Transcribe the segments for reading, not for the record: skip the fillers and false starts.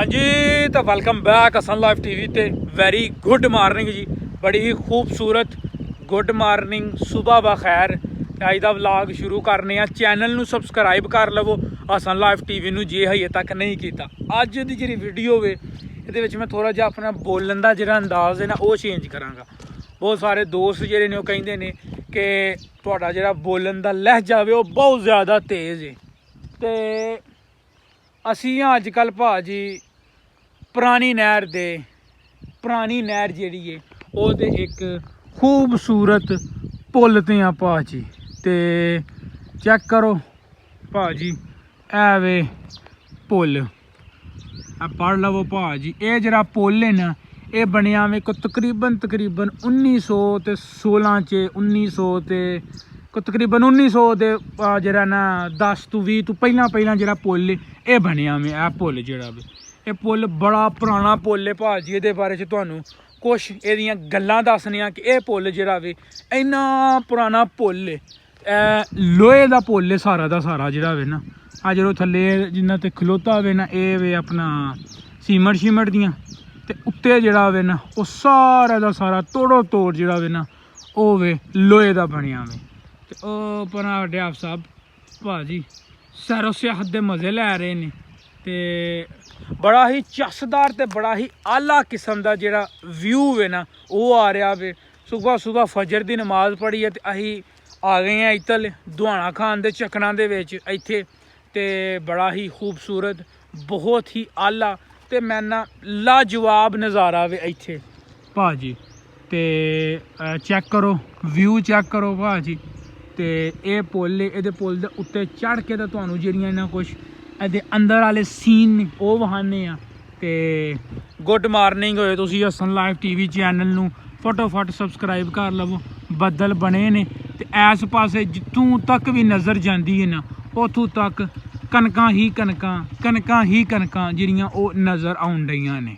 हाँ जी तो welcome back Hasan life TV ते वेरी गुड मार्निंग जी। बड़ी ही खूबसूरत गुड मार्निंग सुबह बखैर। अज का व्लॉग शुरू करने चैनल नू सबसक्राइब कर लवो हसन लाइफ टीवी नू जे हजे तक नहीं किया। अज की जी वीडियो वे ये मैं थोड़ा जिहा अपना बोलन का जो अंदाज़ है ना वो चेंज कराँगा। बहुत सारे दोस्त जोड़े ने कहते हैं कि तुहाडा जिहड़ा बोलन का लहजा वे बहुत ज़्यादा तेज़ है। तो असी अजकल भाजी पुरानी नहर जिहड़ी है वो ते एक खूबसूरत पुल ते आ भाजी। ते चेक करो भाजी ऐ वे पुल पढ़ लवो भाजी। ये जरा पुल है ना ये बनया वे को तकरीबन 1916 च 1900 ते को तकरीबन 1900 दे जरा ना 10 तो 20 तो पहला जरा पुल ये बनया वे ए पुल जरा वे ये पुल बड़ा पुराना पुल है भाजी। ये बारे च तुहानू कुछ एदियां गल्लां दसने कि यह पुल जरा वे इन्ना पुराना पुल है। लोहे का पुल है सारा का सारा जरा वे ना आ जो थले जिन्ना ते खलोता वे ना ये वे अपना सीमट दियां ते उत्ते जरा वे ना वो सारा का सारा तोड़ो तोड़ जरा वे ना वो वे लोहे का बनया वे। ते ओ परा डैफ साहब भाजी सैरो सियाहत दे मज़े लै रहे ने ते बड़ा ही चसदार ते बड़ा ही आला किस्म का जिहड़ा व्यू है ना वो आ रहा वे। सुबह फजर की नमाज पढ़ी है तो असी आ गए हैं इतल दुहाना खान दे चकना दे विच इत्थे। ते बड़ा ही खूबसूरत बहुत ही आला ते मैं ना लाजवाब नज़ारा वे इत्थे भाजी। ते चेक करो व्यू चेक करो भाजी। ते ये पुल ये पुल दे उत्ते चढ़ के तो तुहानू जिहड़ियां ना कुछ ਇਹਦੇ अंदर वाले सीन ने वो वहाने आ। ते गुड मार्निंग होए तुसी हसन लाइफ टीवी चैनल नू फटोफट सबसक्राइब कर लवो। बदल बने ने ते इस पासे जितों तक भी नज़र जाती है ना उतों तक कनकां ही कनकां जिहड़ियां वो नज़र आउण डईयां ने।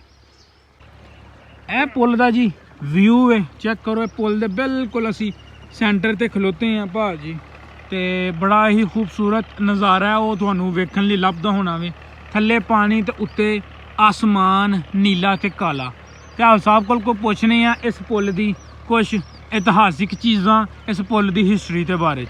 यह पुल का जी व्यू है चेक करो। पुल दे बिल्कुल असी सेंटर ते खलोते हैं भाजी। ते बड़ा ही खूबसूरत नज़ारा है वो तुहानू वेखण लई लभदा होना वे। थल्ले पानी ते उत्ते आसमान नीला ते काला। ते आप साहब कोल पुछने आ इस पुल दी कुछ इतिहासिक चीज़ां इस पुल दी हिस्टरी के बारे च।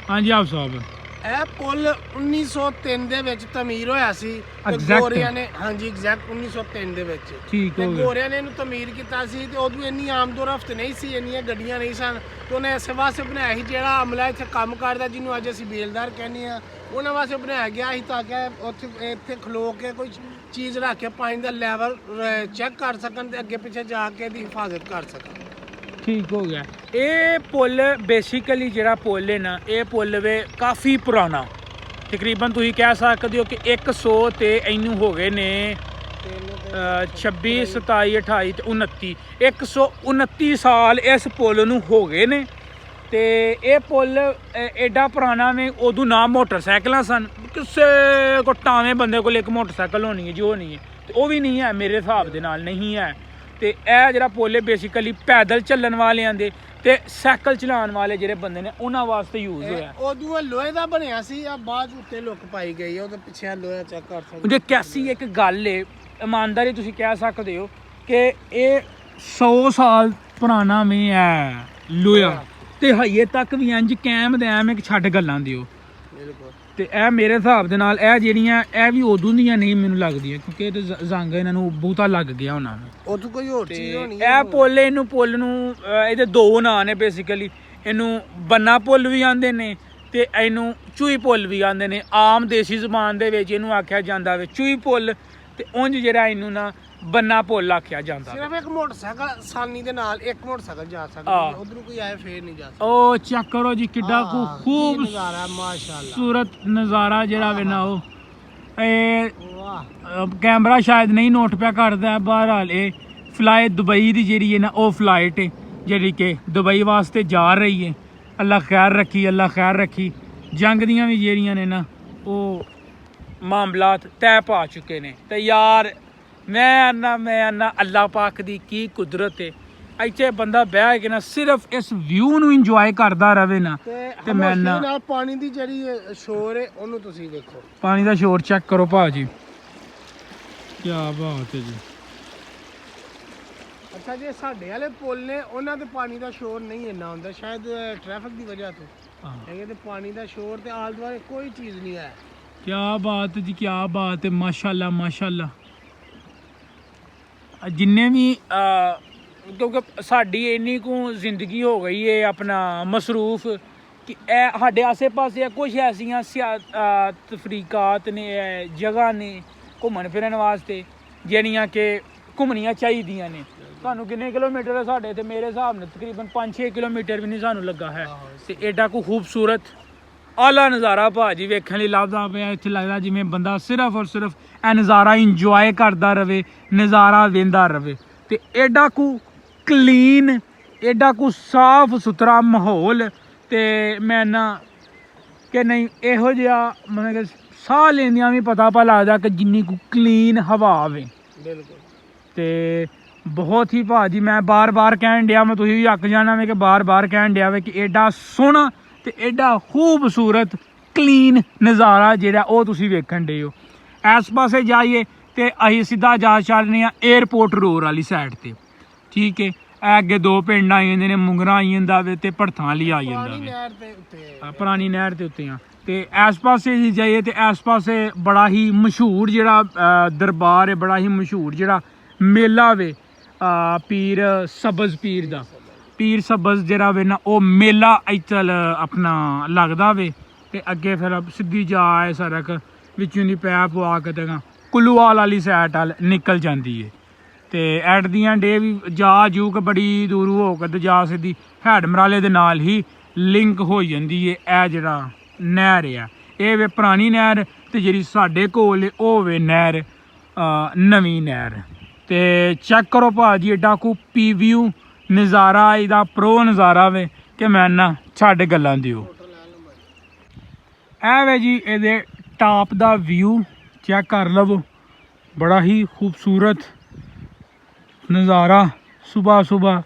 हाँ जी आप साहब ਇਹ ਪੁਲ 1903 ਦੇ ਵਿੱਚ ਤਮੀਰ ਹੋਇਆ ਸੀ ਤੇ ਗੋਰਿਆਂ ਨੇ ਹਾਂਜੀ ਐਗਜ਼ੈਕਟ 1903 ਦੇ ਵਿੱਚ ਠੀਕ ਹੋ ਗਿਆ। ਗੋਰਿਆਂ ਨੇ ਇਹਨੂੰ ਤਮੀਰ ਕੀਤਾ ਸੀ ਤੇ ਉਦੋਂ ਇੰਨੀ ਆਮਦੋਰਫਤ ਨਹੀਂ ਸੀ ਇੰਨੀਆਂ ਗੱਡੀਆਂ ਨਹੀਂ ਸਨ ਤੇ ਉਹਨੇ ਇਸੇ ਵਾਸਤੇ ਬਣਾਇਆ ਸੀ ਜਿਹੜਾ ਅਮਲਾ ਇੱਥੇ ਕੰਮ ਕਰਦਾ ਜਿਹਨੂੰ ਅੱਜ ਅਸੀਂ ਬੇਲਦਾਰ ਕਹਿੰਦੇ ਆ ਉਹਨਾਂ ਵਾਸਤੇ ਬਣਾਇਆ ਗਿਆ ਸੀ ਤਾਂ ਕਿ ਉੱਥੇ ਇੱਥੇ ਖਲੋ ਕੇ ਕੋਈ ਚੀਜ਼ ਰੱਖ ਕੇ ਪਾਣੀ ਦਾ ਲੈਵਲ ਚੈੱਕ ਕਰ ਸਕਣ ਤੇ ਅੱਗੇ ਪਿੱਛੇ ਜਾ ਕੇ ਇਹਦੀ ਹਿਫਾਜ਼ਤ ਕਰ ਸਕਣ। ठीक हो गया। ये पुल बेसिकली जिहड़ा पुल है ना ये पुल वे काफ़ी पुराना तकरीबन तुसीं कह सकते हो कि 100 ते इनू हो गए ने 26 27 28 ते 29 129 साल इस पुल नू हो गए ने। ते ये पुल एडा पुराना में उदू ना मोटरसाइकिल सन किसे को टावें बंदे को एक मोटरसाइकिल होनी है जो नहीं है तो वो भी नहीं है मेरे हिसाब के नाल नहीं है। तो यह जो पुल है बेसिकली पैदल चलन वाले दे ते साइकिल चलाने वाले ਜਿਹੜੇ ਬੰਦੇ ਨੇ ਉਹਨਾਂ ਵਾਸਤੇ ਯੂਜ਼ ਹੋਇਆ। ਉਦੋਂ ਲੋਹੇ ਦਾ ਬਣਿਆ ਸੀ ਆ ਬਾਅਦ ਉੱਤੇ ਲੁੱਕ ਪਾਈ ਗਈ ਹੈ ਉਹਦੇ ਪਿੱਛੇ ਲੋਹਾ ਚੈੱਕ ਕਰ ਸਕਦੇ ਜੇ ਕੈਸੀ ਇੱਕ ਗੱਲ ਹੈ ਇਮਾਨਦਾਰੀ ਤੁਸੀਂ ਕਹਿ ਸਕਦੇ ਹੋ ਕਿ ਇਹ 100 ਸਾਲ ਪੁਰਾਣਾ ਮੈਂ ਹੈ ਲੋਹਾ ਤੇ ਹਜੇ ਤੱਕ ਵੀ ਇੰਜ ਕਾਇਮ ਦੇ ਐਵੇਂ ਛੱਡ ਗੱਲਾਂ ਦਿਓ। ਬਿਲਕੁਲ ਤੇ ਇਹ ਮੇਰੇ ਹਿਸਾਬ ਦੇ ਨਾਲ ਇਹ ਜਿਹੜੀਆਂ ਇਹ ਵੀ ਉਦੋਂ ਦੀਆਂ ਨਹੀਂ ਮੈਨੂੰ ਲੱਗਦੀਆਂ ਕਿਉਂਕਿ ਇਹ ਤੇ ਜ਼ੰਗ ਇਹਨਾਂ ਨੂੰ ਬਹੁਤਾ ਲੱਗ ਗਿਆ ਉਹਨਾਂ ਨੂੰ ਉਦੋਂ ਕੋਈ ਹੋਰ ਚੀਜ਼ ਹੋਣੀ ਇਹ ਪੁੱਲ ਨੂੰ ਇਹਦੇ ਦੋ ਨਾਂ ਨੇ ਬੇਸਿਕਲੀ। ਇਹਨੂੰ ਬੰਨਾ ਪੁੱਲ ਵੀ ਆਂਦੇ ਨੇ ਤੇ ਇਹਨੂੰ ਚੂਈ ਪੁੱਲ ਵੀ ਆਂਦੇ ਨੇ। ਆਮ ਦੇਸੀ ਜ਼ਬਾਨ ਦੇ ਵਿੱਚ ਇਹਨੂੰ ਆਖਿਆ ਜਾਂਦਾ ਵੇ ਚੂਈ ਪੁੱਲ ਤੇ ਉਂਝ ਜਿਹੜਾ ਇਹਨੂੰ ਨਾ ਬੰਨਾ ਪੁੱਲ ਆਖਿਆ ਜਾਂਦਾ। ਸਿਰਫ ਇੱਕ ਮੋਟਰਸਾਈਕਲ ਆਸਾਨੀ ਦੇ ਨਾਲ ਇੱਕ ਮੋਟਰਸਾਈਕਲ ਜਾ ਸਕਦਾ ਉਧਰੋਂ ਕੋਈ ਆਏ ਫੇਰ ਨਹੀਂ ਜਾ ਸਕਦਾ। ਉਹ ਚੈੱਕ ਕਰੋ ਜੀ ਕਿੱਡਾ ਖੂਬ ਨਜ਼ਾਰਾ ਮਾਸ਼ਾਅੱਲਾ ਸੂਰਤ ਨਜ਼ਾਰਾ ਜਿਹੜਾ ਵੇ ਨਾ ਉਹ कैमरा शायद नहीं नोट पे करता है। बहरहाल ये फ्लाइट दुबई की जी है ना वो फ्लाइट है जी कि दुबई वास्ते जा रही है। अल्लाह खैर रखी जंग दियाँ भी ਜਿਹੜੀਆਂ ने ना वो मामलात तय पा चुके ने। तो यार मैं आना अल्लाह पाक दी की कुदरत है ਇੱਥੇ ਬੰਦਾ ਬਹਿ ਕੇ ਨਾ ਸਿਰਫ ਇਸ ਵਿਊ ਨੂੰ ਇੰਜੋਏ ਕਰਦਾ ਰਵੇ ਨਾ ਤੇ ਮੈਂ ਨਾਲ ਪਾਣੀ ਦੀ ਜਿਹੜੀ ਸ਼ੋਰ ਹੈ ਉਹਨੂੰ ਤੁਸੀਂ ਵੇਖੋ। ਪਾਣੀ ਦਾ ਸ਼ੋਰ ਚੈੱਕ ਕਰੋ ਭਾਜੀ। ਕੀ ਬਾਤ ਹੈ ਜੀ। ਅੱਛਾ ਜੇ ਸਾਡੇ ਵਾਲੇ ਪੁੱਲ ਨੇ ਉਹਨਾਂ ਤੇ ਪਾਣੀ ਦਾ ਸ਼ੋਰ ਨਹੀਂ ਇੰਨਾ ਹੁੰਦਾ, ਸ਼ਾਇਦ ਟ੍ਰੈਫਿਕ ਦੀ ਵਜ੍ਹਾ ਤੋਂ ਹੈਗੇ, ਤੇ ਪਾਣੀ ਦਾ ਸ਼ੋਰ ਤੇ ਆਲੇ ਦੁਆਲੇ ਕੋਈ ਚੀਜ਼ ਨਹੀਂ ਹੈ। ਕੀ ਬਾਤ ਹੈ ਜੀ, ਕੀ ਬਾਤ ਹੈ, ਮਾਸ਼ਾਅੱਲਾ ਮਾਸ਼ਾਅੱਲਾ। ਜਿੰਨੇ ਵੀ ਕਿਉਂਕਿ ਸਾਡੀ ਇੰਨੀ ਕੁ ਜ਼ਿੰਦਗੀ ਹੋ ਗਈ ਹੈ ਆਪਣਾ ਮਸਰੂਫ ਕਿ ਇਹ ਸਾਡੇ ਆਸੇ ਪਾਸੇ ਕੁਝ ਐਸੀਆਂ ਤਫਰੀਕਾਤ ਨੇ, ਜਗ੍ਹਾ ਨੇ ਘੁੰਮਣ ਫਿਰਨ ਵਾਸਤੇ ਜਿਹੜੀਆਂ ਕਿ ਘੁੰਮਣੀਆਂ ਚਾਹੀਦੀਆਂ ਨੇ। ਤੁਹਾਨੂੰ ਕਿੰਨੇ ਕਿਲੋਮੀਟਰ ਹੈ ਸਾਡੇ ਤੇ? ਮੇਰੇ ਹਿਸਾਬ ਨਾਲ ਤਕਰੀਬਨ 5-6 ਕਿਲੋਮੀਟਰ ਵੀ ਨਹੀਂ ਸਾਨੂੰ ਲੱਗਾ ਹੈ। ਤੇ ਐਡਾ ਕੋ ਖੂਬਸੂਰਤ ਆਲਾ ਨਜ਼ਾਰਾ ਭਾਜੀ ਵੇਖਣ ਲਈ ਲੱਭਦਾ ਪਿਆ। ਇੱਥੇ ਲੱਗਦਾ ਜਿਵੇਂ ਬੰਦਾ ਸਿਰਫ ਔਰ ਸਿਰਫ ਇਹ ਨਜ਼ਾਰਾ ਇੰਜੋਏ ਕਰਦਾ ਰਵੇ, ਨਜ਼ਾਰਾ ਵੇਂਦਾ ਰਵੇ। ਤੇ ਐਡਾ ਕੋ ਕਲੀਨ, ਐਡਾ ਕੋ ਸਾਫ ਸੁਥਰਾ ਮਾਹੌਲ। ਤੇ ਮੈਂ ਨਾ ਕਿ ਨਹੀਂ ਇਹੋ ਜਿਹਾ ਮਤਲਬ ਕਿ ਸਾਹ ਲੈਂਦਿਆਂ ਵੀ ਪਤਾ ਲੱਗਦਾ ਕਿ ਜਿੰਨੀ ਕੋ ਕਲੀਨ ਹਵਾ ਆਵੇ। ਬਿਲਕੁਲ। ਤੇ ਬਹੁਤ ਹੀ ਭਾਜੀ ਮੈਂ ਬਾਰ-ਬਾਰ ਕਹਿਣ ਡਿਆ, ਮੈਂ ਤੁਸੀਂ ਵੀ ਅੱਕ ਜਾਣਾ ਵੇ ਕਿ ਬਾਰ-ਬਾਰ ਕਹਿਣ ਡਿਆ ਵੇ ਕਿ ਐਡਾ ਸੋਹਣਾ ਤੇ ਐਡਾ ਖੂਬਸੂਰਤ ਕਲੀਨ ਨਜ਼ਾਰਾ ਜਿਹੜਾ ਉਹ ਤੁਸੀਂ ਵੇਖਣ ਡੇ ਹੋ। ਇਸ ਪਾਸੇ ਜਾਈਏ ਤੇ ਅਸੀਂ ਸਿੱਧਾ ਜਾ ਚੱਲਦੇ ਹਾਂ ਏਅਰਪੋਰਟ ਰੋਡ ਵਾਲੀ ਸਾਈਡ ਤੇ। ਠੀਕ ਹੈ, ਇਹ ਅੱਗੇ ਦੋ ਪਿੰਡ ਆ ਜਾਂਦੇ ਨੇ, ਮੁੰਗਰਾ ਆਈ ਜਾਂਦਾ ਵੇ ਤੇ ਭੜਥਾਂ ਵਾਲੀ ਆ ਜਾਂਦਾ ਵੇ, ਪੁਰਾਣੀ ਨਹਿਰ ਦੇ ਉੱਤੇ ਆ। ਤੇ ਇਸ ਪਾਸੇ ਜੀ ਜਾਈਏ ਤੇ ਇਸ ਪਾਸੇ ਬੜਾ ਹੀ ਮਸ਼ਹੂਰ ਜਿਹੜਾ ਦਰਬਾਰ ਹੈ, ਬੜਾ ਹੀ ਮਸ਼ਹੂਰ ਜਿਹੜਾ ਮੇਲਾ ਵੇ ਪੀਰ ਸਬਜ਼ ਪੀਰ ਦਾ। ਪੀਰ ਸਬਜ਼ ਜਿਹੜਾ ਵੇ ਨਾ ਉਹ ਮੇਲਾ ਇੱਥੇ ਆਪਣਾ ਲੱਗਦਾ ਵੇ। ਤੇ ਅੱਗੇ ਫਿਰ ਸਿੱਧੀ ਜਾ ਹੈ ਸੜਕ ਵਿੱਚੋਂ ਦੀ ਪੈ ਪਵਾ ਕੇ ਤੇ ਕੁੱਲੂਵਾਲ ਵਾਲੀ ਸਾਈਡ ਵੱਲ ਨਿਕਲ ਜਾਂਦੀ ਹੈ। ਤੇ ਐਟ ਦੀ ਐਂਡ ਇਹ ਵੀ ਜਾ ਜੂ ਕੇ ਬੜੀ ਦੂਰ ਹੋ ਕੇ ਤੇ ਜਾ ਸਿੱਧੀ ਹੈਡ ਮਰਾਲੇ ਦੇ ਨਾਲ ਹੀ ਲਿੰਕ ਹੋ ਜਾਂਦੀ ਹੈ। ਇਹ ਜਿਹੜਾ ਨਹਿਰ ਆ ਇਹ ਵੇ ਪੁਰਾਣੀ ਨਹਿਰ, ਤੇ ਜਿਹੜੀ ਸਾਡੇ ਕੋਲ ਉਹ ਵੇ ਨਹਿਰ ਨਵੀਂ ਨਹਿਰ। ਤੇ ਚੈੱਕ ਕਰੋ ਭਾਜੀ ਐਡਾ ਕੋ ਪੀ ਵਿਊ ਨਜ਼ਾਰਾ, ਇਹਦਾ ਪ੍ਰੋ ਨਜ਼ਾਰਾ ਵੇ ਕਿ ਮੈਂ ਨਾ ਛੱਡ ਗੱਲਾਂ ਦਿਓ। ਇਹ ਵੇ ਜੀ ਇਹਦੇ ਟਾਪ ਦਾ ਵਿਊ, ਚੈੱਕ ਕਰ ਲਵੋ, ਬੜਾ ਹੀ ਖੂਬਸੂਰਤ ਨਜ਼ਾਰਾ। ਸੁਬਹ ਸੁਬਹ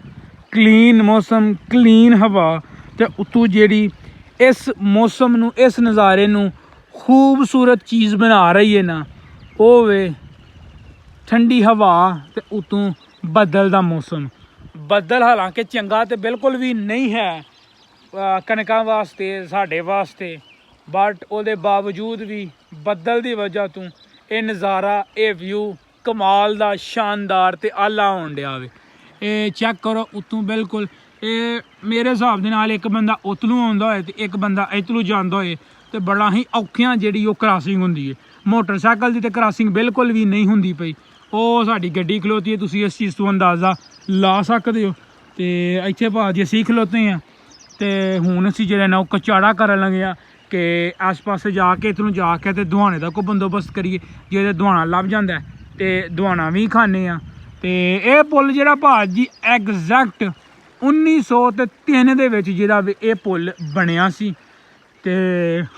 ਕਲੀਨ ਮੌਸਮ, ਕਲੀਨ ਹਵਾ, ਤੇ ਉਤੋਂ ਜਿਹੜੀ ਇਸ ਮੌਸਮ ਨੂੰ, ਇਸ ਨਜ਼ਾਰੇ ਨੂੰ ਖੂਬਸੂਰਤ ਚੀਜ਼ ਬਣਾ ਰਹੀ ਹੈ ਨਾ ਉਹ ਵੇ ਠੰਡੀ ਹਵਾ ਤੇ ਉਤੋਂ ਬੱਦਲ ਦਾ ਮੌਸਮ। ਬੱਦਲ ਹਾਲਾਂਕਿ ਚੰਗਾ ਤੇ ਬਿਲਕੁਲ ਵੀ ਨਹੀਂ ਹੈ ਕਣਕਾਂ ਵਾਸਤੇ, ਸਾਡੇ ਵਾਸਤੇ, ਬਟ ਉਹਦੇ ਬਾਵਜੂਦ ਵੀ ਬੱਦਲ ਦੀ ਵਜ੍ਹਾ ਤੋਂ ਇਹ ਨਜ਼ਾਰਾ, ਇਹ ਵਿਊ ਕਮਾਲ ਦਾ, ਸ਼ਾਨਦਾਰ ਤੇ ਆਲਾ ਹੋਣ ਡਿਆ ਵੇ। ਇਹ ਚੈੱਕ ਕਰੋ ਉਤੋਂ ਬਿਲਕੁਲ। ਇਹ ਮੇਰੇ ਹਿਸਾਬ ਦੇ ਨਾਲ ਇੱਕ ਬੰਦਾ ਉਤਲੋਂ ਆਉਂਦਾ ਹੋਏ ਤੇ ਇੱਕ ਬੰਦਾ ਇੱਧਰੋਂ ਜਾਂਦਾ ਹੋਏ ਤੇ ਬੜਾ ਹੀ ਔਖਿਆਂ ਜਿਹੜੀ ਉਹ ਕ੍ਰਾਸਿੰਗ ਹੁੰਦੀ ਹੈ। ਮੋਟਰਸਾਈਕਲ ਦੀ ਤੇ ਕ੍ਰਾਸਿੰਗ ਬਿਲਕੁਲ ਵੀ ਨਹੀਂ ਹੁੰਦੀ ਪਈ। ਉਹ ਸਾਡੀ ਗੱਡੀ ਖਲੋਤੀ ਹੈ, ਤੁਸੀਂ ਇਸ ਚੀਜ਼ ਤੋਂ ਅੰਦਾਜ਼ਾ ਲਾ ਸਕਦੇ ਹੋ। ਤੇ ਇੱਥੇ ਭਾਜੀ ਅਸੀਂ ਖਲੋਤੇ ਹਾਂ ਤੇ ਹੁਣ ਅਸੀਂ ਜਿਹੜਾ ਨਾ ਉਹ ਕਚਾੜਾ ਕਰਨ ਲੱਗੇ ਆ ਕਿ ਆਸ ਪਾਸੇ ਜਾ ਕੇ ਇੱਧਰੋਂ ਜਾ ਕੇ ਤੇ ਦੁਹਾਣੇ ਦਾ ਕੋਈ ਬੰਦੋਬਸਤ ਕਰੀਏ। ਜੇ ਦੁਹਾਣਾ ਲੱਭ ਜਾਂਦਾ ਤੇ ਦੁਹਾਣਾ ਵੀ ਖਾਂਦੇ ਆ। ਤੇ ਇਹ ਪੁੱਲ ਜਿਹੜਾ ਭਾਜੀ ਐਗਜ਼ੈਕਟ 1903 ਦੇ ਵਿੱਚ ਜਿਹੜਾ ਇਹ ਪੁੱਲ ਬਣਿਆ ਸੀ। ਤੇ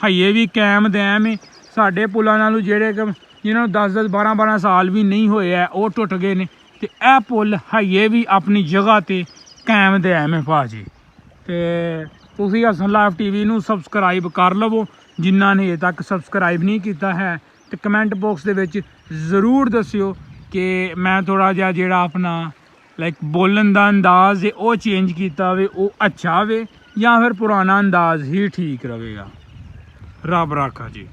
ਹਈਏ ਵੀ ਕਾਇਮ ਦੈਮ ਹੈ। ਸਾਡੇ ਪੁੱਲਾਂ ਨਾਲੋਂ ਜਿਹੜੇ ਜਿਹਨਾਂ ਨੂੰ 10-10 12-12 ਸਾਲ ਵੀ ਨਹੀਂ ਹੋਏ ਆ ਉਹ ਟੁੱਟ ਗਏ ਨੇ, ਤੇ ਇਹ ਪੁੱਲ ਹਈਏ ਵੀ ਆਪਣੀ ਜਗ੍ਹਾ ਤੇ ਕਾਇਮ ਦੈਮ ਹੈ ਭਾਜੀ। ਤੇ ਤੁਸੀਂ ਹਸਨ ਲਾਈਵ TV ਨੂੰ ਸਬਸਕ੍ਰਾਈਬ ਕਰ ਲਵੋ ਜਿਨ੍ਹਾਂ ਨੇ ਅਜੇ ਤੱਕ ਸਬਸਕ੍ਰਾਈਬ ਨਹੀਂ ਕੀਤਾ ਹੈ। ਤੇ ਕਮੈਂਟ ਬਾਕਸ ਦੇ ਵਿੱਚ ਜ਼ਰੂਰ ਦੱਸਿਓ ਕਿ ਮੈਂ ਥੋੜ੍ਹਾ ਜਿਹਾ ਜਿਹੜਾ ਆਪਣਾ ਲਾਈਕ ਬੋਲਣ ਦਾ ਅੰਦਾਜ਼ ਹੈ ਉਹ ਚੇਂਜ ਕੀਤਾ ਵੇ, ਉਹ ਅੱਛਾ ਵੇ, ਜਾਂ ਫਿਰ ਪੁਰਾਣਾ ਅੰਦਾਜ਼ ਹੀ ਠੀਕ ਰਹੇਗਾ। ਰੱਬ ਰਾਖਾ ਜੀ।